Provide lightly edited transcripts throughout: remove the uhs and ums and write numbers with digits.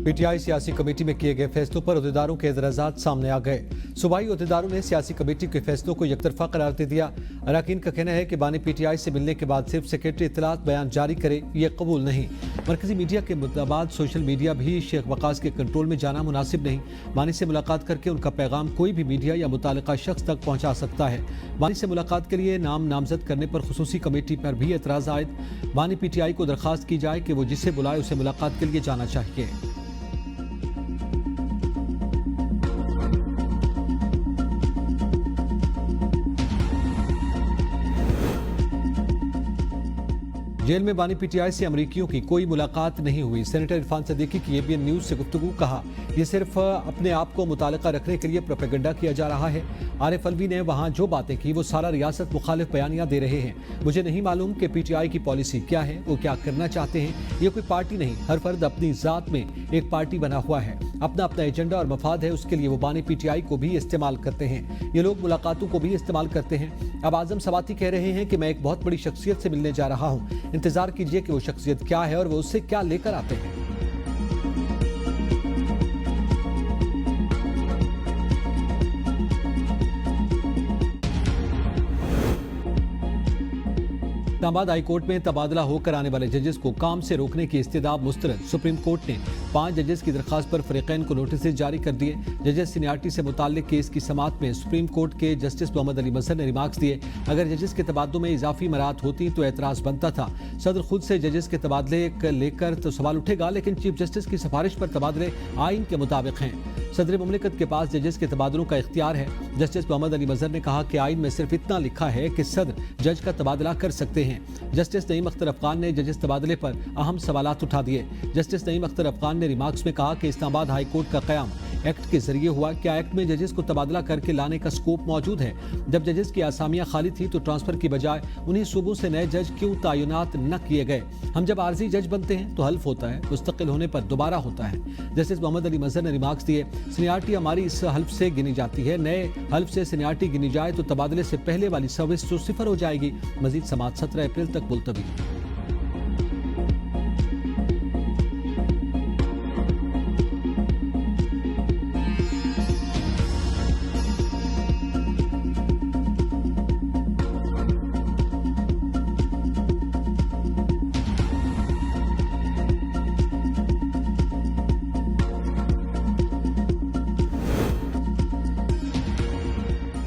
PTI सियासी committee में किए गए फैसलों पर अहदेदारों के एतराज़ात सामने आ गए। सूबाई अहदेदारों ने सियासी कमेटी के फैसलों को यकतरफा करार दे दिया। अरकान का कहना है कि बानी पीटीआई से मिलने के बाद सिर्फ सेक्रेटरी इत्तलात बयान जारी करे, ये कबूल नहीं। मरकजी मीडिया के मुताबिक सोशल मीडिया भी शेख वकास के कंट्रोल में जाना मुनासिब नहीं। बानी से मुलाकात करके उनका पैगाम कोई भी मीडिया या मुतालिका शख्स तक पहुँचा सकता है। बानी से मुलाकात के लिए नाम नामजद करने पर खुसूसी कमेटी पर भी एतराज़ आयद। बानी पीटीआई को दरख्वास्त की जाए कि वो जिसे बुलाए उसे मुलाकात के लिए जाना चाहिए। जेल में बानी पीटीआई से अमरीकियों की कोई मुलाकात नहीं हुई। सेनेटर इरफान सदीकी की एबीएन न्यूज से गुफ्तगू। कहा, यह सिर्फ अपने आप को मुतालका रखने के लिए प्रोपेगेंडा किया जा रहा है। आरिफ अलवी ने वहां जो बातें की वो सारा रियासत मुखालिफ बयानियां दे रहे हैं। मुझे नहीं मालूम कि पीटीआई की पॉलिसी क्या है, वो क्या करना चाहते हैं। ये कोई पार्टी नहीं, हर फर्द अपनी जात में एक पार्टी बना हुआ है। अपना अपना एजेंडा और मफाद है, उसके लिए वो बानी पीटीआई को भी इस्तेमाल करते हैं। ये लोग मुलाकातों को भी इस्तेमाल करते हैं। अब आजम सवाती कह रहे हैं कि मैं एक बहुत बड़ी शख्सियत से मिलने जा रहा हूँ। इंतजार कीजिए कि वो शख्सियत क्या है और वो उससे क्या लेकर आते हैं। इस्लामाबाद हाई कोर्ट में तबादला होकर आने वाले जजेस को काम से रोकने की इस्तेदाब मुस्तरद। सुप्रीम कोर्ट ने 5 जजेस की दरखास्त पर फरीकैन को नोटिस जारी कर दिए। जजेस सीनियरिटी से मुताल्लिक केस की समाअत में सुप्रीम कोर्ट के जस्टिस मोहम्मद अली मजहर ने रिमार्क्स दिए। अगर जजेस के तबादलों में इजाफी मराहत होती तो एतराज बनता था। सदर खुद से जजेस के तबादले लेकर तो सवाल उठेगा, लेकिन चीफ जस्टिस की सिफारिश पर तबादले आइन के मुताबिक हैं। सदर मुमलिकत के पास जजेस के तबादलों का इख्तियार है। जस्टिस मोहम्मद अली मजहर ने कहा कि आइन में सिर्फ इतना लिखा है कि सदर जज का तबादला कर सकते हैं। जस्टिस नईम अख्तर अफगान ने जजेस तबादले पर अहम सवालात उठा दिए। जस्टिस नईम अख्तर अफगान ने रिमार्क्स में कहा कि इस्लामाबाद हाई कोर्ट का क़याम एक्ट के जरिए हुआ। क्या एक्ट में जजेस को तबादला करके लाने का स्कोप मौजूद है? जब जजेस की आसामियां खाली थी तो ट्रांसफर की बजाय उन्हीं सूबों से नए जज क्यों तयनात न किए गए? हम जब आर्जी जज बनते हैं तो हल्फ होता है, मुस्तकिल होने पर दोबारा होता है। जस्टिस मोहम्मद अली मजहर ने रिमार्क्स दिए, सीनियरिटी हमारी इस हल्फ से गिनी जाती है। नए हल्फ से सीनियरिटी गिनी जाए तो तबादले से पहले वाली सर्विस तो सिफर हो जाएगी। मजीद समाअत 17 अप्रैल तक मुलतवी।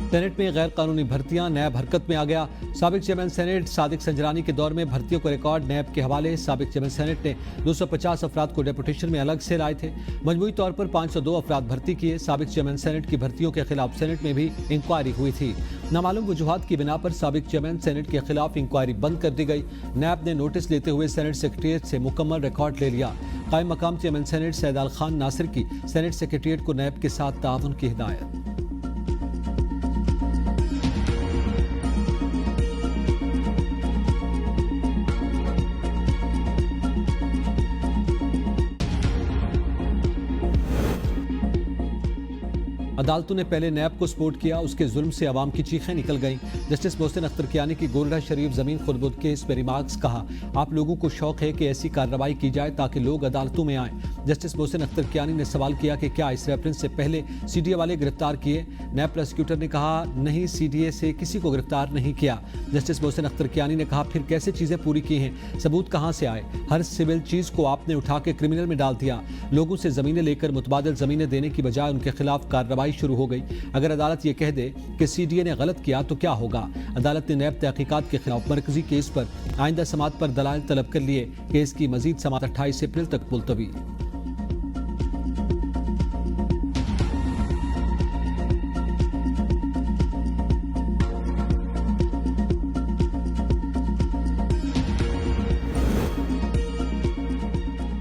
सेनेट में गैर कानूनी भर्तियां, नैब हरकत में आ गया। साबिक चेयरमैन सेनेट सादिक संजरानी के दौर में भर्तियों को रिकॉर्ड नैब के हवाले। साबिक चेयरमैन सेनेट ने 250 अफराद को डेपुटेशन में अलग से लाए थे। मजमूई तौर पर 502 अफराद भर्ती किए। साबिक चेयरमैन सेनेट की भर्तियों के खिलाफ सेनेट में भी इंक्वायरी हुई थी। नामालूम वजूहात की बिना पर साबिक चेयरमैन सेनेट के खिलाफ इंक्वायरी बंद कर दी गई। नैब ने नोटिस लेते हुए सेनेट सेक्रेटरीट से मुकम्मल रिकॉर्ड ले लिया। कायम मकाम चेयरमैन सेनेट सैयद खान नासिर की सेनेट सेक्रेटरीट को नैब के साथ ताउन की हिदायत। अदालतों ने पहले नैब को सपोर्ट किया, उसके जुल्म से अवाम की चीखें निकल गईं। जस्टिस मोहसिन अख्तर कियानी की गोल्डा शरीफ जमीन खुर्द केस में रिमार्क्स। कहा, आप लोगों को शौक है कि ऐसी कार्रवाई की जाए ताकि लोग अदालतों में आएं। जस्टिस मोहसिन अख्तर कियानी ने सवाल किया कि क्या इस रेफरेंस से पहले सीडीए वाले गिरफ्तार किए? नैब प्रोसिक्यूटर ने कहा, नहीं, सीडीए से किसी को गिरफ्तार नहीं किया। जस्टिस मोहसिन अख्तर कियानी ने कहा, फिर कैसे चीजें पूरी की हैं? सबूत कहां से आए? हर सिविल चीज को आपने उठा के क्रिमिनल में डाल दिया। लोगों से जमीनें लेकर मुतबादिल जमीनें देने की बजाय उनके खिलाफ कार्रवाई शुरू हो गई। अगर अदालत ये कह दे कि सीडीए ने गलत किया तो क्या होगा? अदालत ने नैब तहकीकात के खिलाफ मरकजी केस पर आइंदा समाअत पर दलाइल तलब कर लिए। केस की मजीद समाअत 28 अप्रैल तक मुलतवी।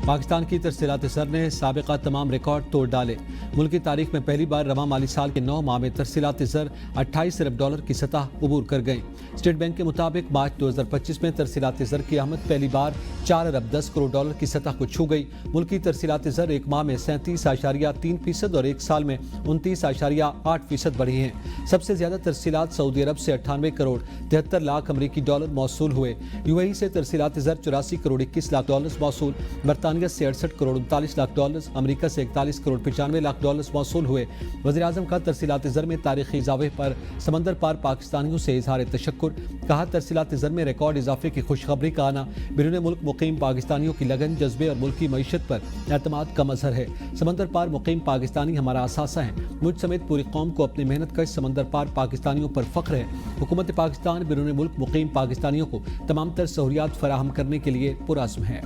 पाकिस्तान की तरसीलात सर ने साबिका तमाम रिकॉर्ड तोड़ डाले। मुल्क की तारीख में पहली बार रवां माली साल के 9 माह में तरसीलात ज़र 28 अरब डॉलर की सतह उबूर कर गई। स्टेट बैंक के मुताबिक मार्च 2025 में तरसीलात ज़र की आमद पहली बार 4 अरब 10 करोड़ डॉलर की सतह को छू गई। मुल्क की तरसीलात ज़र एक माह में 37.3% और एक साल में 29.8% बढ़ी हैं। सबसे ज्यादा तरसीलात सऊदी अरब से 98 करोड़ 73 लाख अमरीकी डॉलर मौसूल हुए। यूएई से तरसीलात ज़र 84 करोड़ 21 लाख डॉलर मौसूल। बरतानिया बरतानिया से 68 करोड़ 39 लाख डॉलर, अमेरिका से 41 करोड़ 95 लाख डॉलर मौसूल हुए। वज़ीर-ए-आज़म का तरसीलात ज़र में तारीखी इजाफे पर समंदर पार पाकिस्तानियों से इजहार तशक्कुर। कहा, तरसीलात ज़र में रिकॉर्ड इजाफे की खुशखबरी का आना बैरून मुल्क मुकीम पाकिस्तानियों की लगन, जज्बे और मुल्की मईशत पर एतमाद का मजहर है। समंदर पार मुकीम पाकिस्तानी हमारा असासा है। मुझ समेत पूरी कौम को अपनी मेहनत कश समंदर पार पाकिस्तानियों पर फख्र है। हुकूमत पाकिस्तान बैरून मुल्क मुकीम पाकिस्तानियों को तमाम तर सहूलियात फराहम करने के लिए पुरअज़्म है।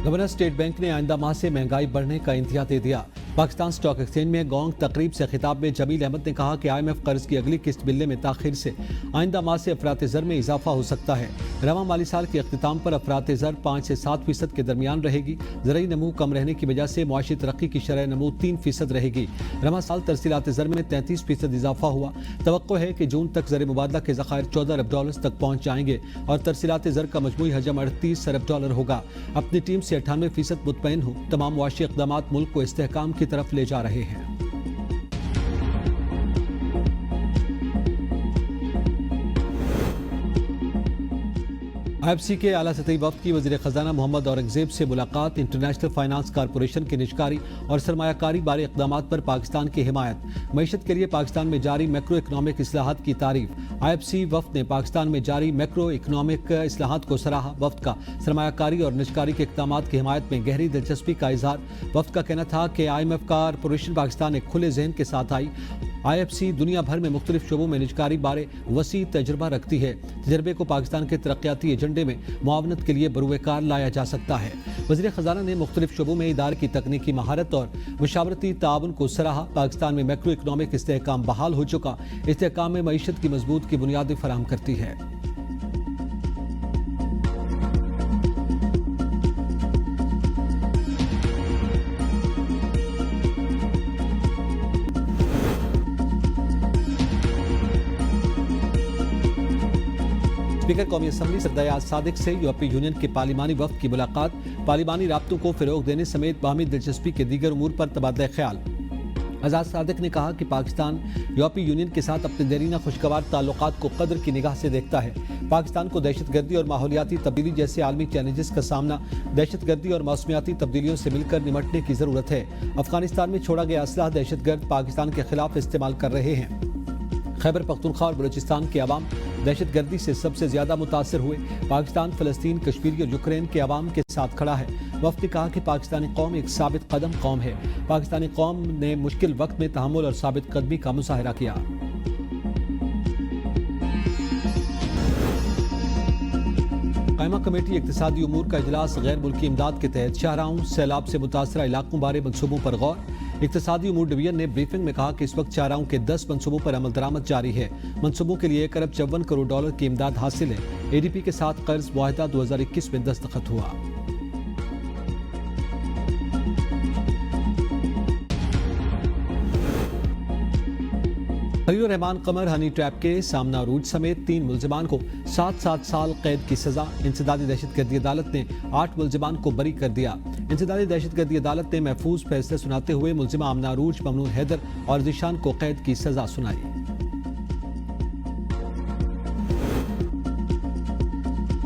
गवर्नर स्टेट बैंक ने आइंदा माह से महंगाई बढ़ने का इंतहा दे दिया। पाकिस्तान स्टॉक एक्सचेंज में गोंग तकरीब से खिताब में जमील अहमद ने कहा कि IMF कर्ज की अगली किस्त मिलने में ताखिर से आइंदा माह से अफरात ज़र में इजाफा हो सकता है। रवा माली साल के अख्तिताम पर अफरात ज़र 5 से 7% के दरमियान रहेगी। ज़रई नमू कम रहने की वजह से मुआशी तरक्की की शरह नमू 3% रहेगी। रवा साल तरसीलात ज़र में 33% इजाफा हुआ। तवक्को है कि जून तक ज़र मुबादला के ज़खायर 14 अरब डॉलर तक पहुँच जाएंगे और तरसीलात ज़र का मजमूई हजम 38 अरब डॉलर होगा। अपनी टीम से 98% मुतमईन हूँ। तमाम मुआशी इक़दाम मुल्क को इस्तेहकाम की तरफ ले जा रहे हैं। IFC के आला सतही वफ्द की वज़ीर ख़जाना मोहम्मद औरंगज़ेब से मुलाकात। इंटरनेशनल फाइनेंस कॉरपोरेशन की निजकारी और सरमायाकारी बारे इक़दामात पर पाकिस्तान की हिमायत। मईशत के लिए पाकिस्तान में जारी मैक्रो इकनॉमिक इस्लाहात की तारीफ। IFC वफ्द ने पाकिस्तान में जारी मैक्रो इकनॉमिक इस्लाहात को सराहा। वफ्द का सरमायाकारी और निजकारी के इक़दामात की हिमायत में गहरी दिलचस्पी का इजहार। वफ्द का कहना था कि IMF कॉरपोरेशन पाकिस्तान एक खुले जहन के साथ आई। IFC दुनिया भर में मुख्तलिफ शोबों में निजकारी बारे वसी तजर्बा रखती है। तजर्बे को पाकिस्तान के तरक्याती एजेंडे में मुआवनत के लिए बरूएकार लाया जा सकता है। वज़ीर ख़जाना ने मुख्तलिफ शोबों में इदारे की तकनीकी महारत और मुशावरती ताउन को सराहा। पाकिस्तान में मैक्रो इकनॉमिक इस्तेहकाम बहाल हो चुका। इस्तेहकाम में मईशत की मजबूत की बुनियादें फराहम करती है। स्पीकर कौमी असम्बली सरदार सादिक से यूरोपीय यूनियन के पार्लिमानी वफ्द की मुलाकात। पार्लिमानी राब्तों को फ़रोग़ देने समेत बाहमी दिलचस्पी के दीगर उमूर पर तबादला ख्याल। आज़ाद सादिक ने कहा कि पाकिस्तान यूरोपीय यूनियन के साथ अपने देरीना खुशगवार ताल्लुकात को कदर की निगाह से देखता है। पाकिस्तान को दहशतगर्दी और माहौलियाती तब्दीली जैसे आलमी चैलेंजेस का सामना दहशतगर्दी और मौसमियाती तब्दीलियों से मिलकर निमटने की ज़रूरत है। अफगानिस्तान में छोड़ा गया असलहा दहशतगर्द पाकिस्तान के खिलाफ इस्तेमाल कर रहे हैं। खैबर पख्तूनख्वा और बलूचिस्तान के अवाम दहशतगर्दी से सबसे ज्यादा मुतासर हुए। पाकिस्तान फ़लस्तीन, कश्मीर और यूक्रेन के अवाम के साथ खड़ा है। वफ्द ने कहा कि पाकिस्तानी कौम एक साबित कदम कौम है। पाकिस्तानी कौम ने मुश्किल वक्त में तहम्मुल और साबित कदमी का मुजाहिरा किया। कायमा कमेटी इक्तिसादी उमूर का इजलास। गैर मुल्की इमदाद के तहत शाहराहों, सैलाब से मुतासरा इलाकों बारे मनसूबों पर गौर। इक्तिसादी उमूर डिवीजन ने ब्रीफिंग में कहा कि इस वक्त शाहराहों के 10 मनसूबों पर अमल दरामद जारी है। मनसूबों के लिए 1 अरब 54 करोड़ डॉलर की इमदाद हासिल है। ADP के साथ कर्ज मुआहिदा 2021 में दस्तखत हुआ। खलील रहमान कमर हनी ट्रैप के सामना रूज समेत 3 मुल्जिमान को 7 साल कैद की सजा। इंसदादी दहशतगर्दी अदालत ने 8 मुल्जिमान को बरी कर दिया। इंसदादी दहशतगर्दी अदालत ने महफूज फैसले सुनाते हुए मुल्जिमा आमना अरूज, ममनून हैदर और जिशान को कैद की सजा सुनाई।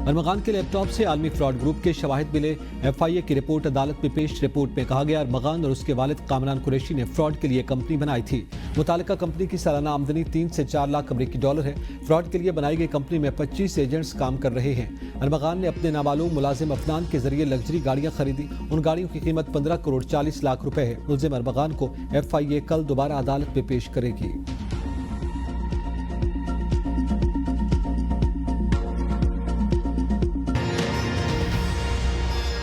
अरमगान के लैपटॉप से आलमी फ्रॉड ग्रुप के शवाहिद मिले। FIA की रिपोर्ट अदालत में पेश। रिपोर्ट में कहा गया अरमगान और उसके वालिद कामरान कुरैशी ने फ्रॉड के लिए कंपनी बनाई थी। मुतालिका कंपनी की सालाना आमदनी 3 से 4 लाख अमरीकी डॉलर है। फ्रॉड के लिए बनाई गई कंपनी में 25 एजेंट्स काम कर रहे हैं। अरमगान ने अपने नामालूम मुलाजिम अफनान के जरिए लग्जरी गाड़ियां खरीदी। उन गाड़ियों की कीमत 15 करोड़ 40 लाख रुपए है। मुल्जिम अरमगान को FIA कल दोबारा अदालत में पेश करेगी।